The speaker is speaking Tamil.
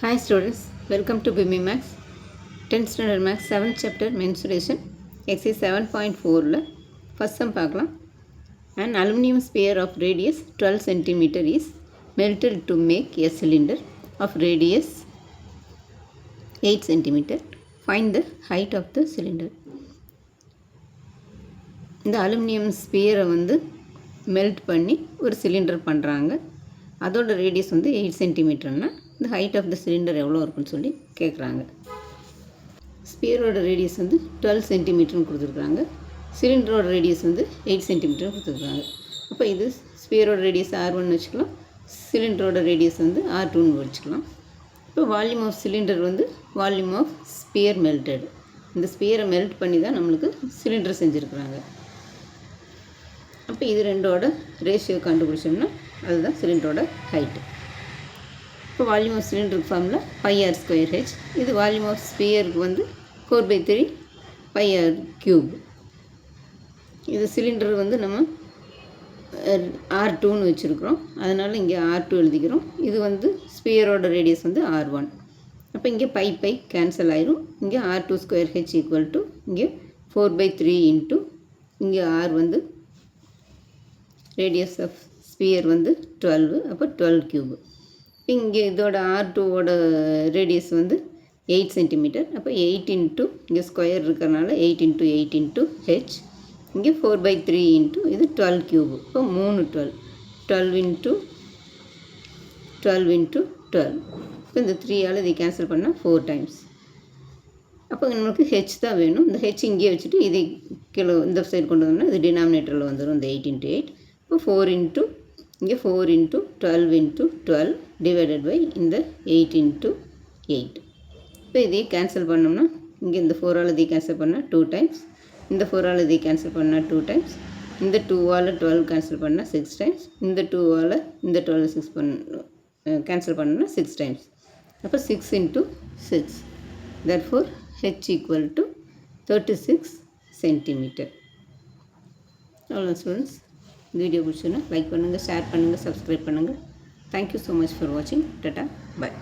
Hi students, welcome to BIMI Max 10th Standard Max 7th Chapter Mensuration Exercise 7.4 First sum பார்க்கலாம். An aluminum sphere of radius 12 cm is melted to make a cylinder of radius 8 cm. Find the height of the cylinder. இந்த அலுமினியம் ஸ்பியரை வந்து மெல்ட் பண்ணி ஒரு சிலிண்டர் பண்ணுறாங்க. அதோட ரேடியஸ் வந்து 8 சென்டிமீட்டர்னா இந்த ஹைட் ஆஃப் த சிலிண்டர் எவ்வளோ இருக்குன்னு சொல்லி கேட்குறாங்க. ஸ்பியரோட ரேடியஸ் வந்து 12 சென்டிமீட்டர்னு கொடுத்துருக்குறாங்க. சிலிண்டரோட ரேடியஸ் வந்து 8 சென்டிமீட்டர்னு கொடுத்துருக்குறாங்க. அப்போ இது ஸ்பியரோட ரேடியஸ் R1 வச்சுக்கலாம், சிலிண்டரோட ரேடியஸ் வந்து R2ன்னு வச்சுக்கலாம். இப்போ வால்யூம் ஆஃப் சிலிண்டர் வந்து வால்யூம் ஆஃப் ஸ்பியர் மெல்டட். இந்த ஸ்பியரை மெல்ட் பண்ணி தான் நம்மளுக்கு சிலிண்டர் செஞ்சுருக்குறாங்க. அப்போ இது ரெண்டோட ரேஷியோ கண்டுபிடிச்சோம்னா அதுதான் சிலிண்டரோட ஹைட்டு. இப்போ வால்யூம் ஆஃப் சிலிண்டருக்கு ஃபார்மில் πr²h. இது வால்யூம் ஆஃப் ஸ்பியருக்கு வந்து 4/3 πr³. இது சிலிண்டர் வந்து நம்ம R2ன்னு வச்சுருக்குறோம், அதனால் இங்கே R2 எழுதிக்கிறோம். இது வந்து ஸ்பியரோட ரேடியஸ் வந்து R1. அப்போ இங்கே பை கேன்சல் ஆயிரும். இங்கே R2²h ஈக்குவல் டு இங்கே 4/3 இன்ட்டு இங்கே R வந்து ரேடியஸ் ஆஃப் ஸ்பியர் வந்து 12, அப்போ 12³. இங்கே இதோட R2ஓட ரேடியஸ் வந்து 8 சென்டிமீட்டர். அப்போ 8 இன்ட்டு இங்கே ஸ்கொயர் இருக்கிறனால 8 இன்ட்டு 8 இன்ட்டு ஹெச், இங்கே 4/3 இன்ட்டு இது 12³. இப்போ 12 இன்ட்டு 12 இன்ட்டு 12. இப்போ இந்த 3ஆல் இதை கேன்சல் பண்ணால் 4 டைம்ஸ். அப்போ நம்மளுக்கு ஹெச் தான் வேணும். இந்த ஹெச் இங்கே வச்சுட்டு இதை கிலோ இந்த சைடு கொண்டு வந்தோம்னா இது டினாமினேட்டரில் வந்துடும். இந்த 8 இன்ட்டு 8. இப்போ 4 இன்ட்டு இங்கே 4 இன்ட்டு 12 இன்ட்டு 12 டிவைடட் பை இந்த 8 இன்ட்டு 8. இப்போ இதையே கேன்சல் பண்ணோம்னா இங்கே இந்த 4ஆல் இதை கேன்சல் பண்ணால் 2 டைம்ஸ், இந்த 4ஆல் இதை கேன்சல் பண்ணால் 2 டைம்ஸ், இந்த 2ஆல் 12 கேன்சல் பண்ணால் 6 டைம்ஸ், இந்த 2ஆல் இந்த 12 கேன்சல் பண்ணால் 6 டைம்ஸ். அப்போ 6 into 6. therefore h equal to 36 centimetre. அவ்வளோ ஸ்டூடெண்ட்ஸ், வீடியோ பிடிச்சுன்னா லைக் பண்ணுங்கள், ஷேர் பண்ணுங்கள், சப்ஸ்கிரைப் பண்ணுங்கள். தேங்க்யூ ஸோ மச் ஃபார் வாட்சிங். டாட்டா, பாய்.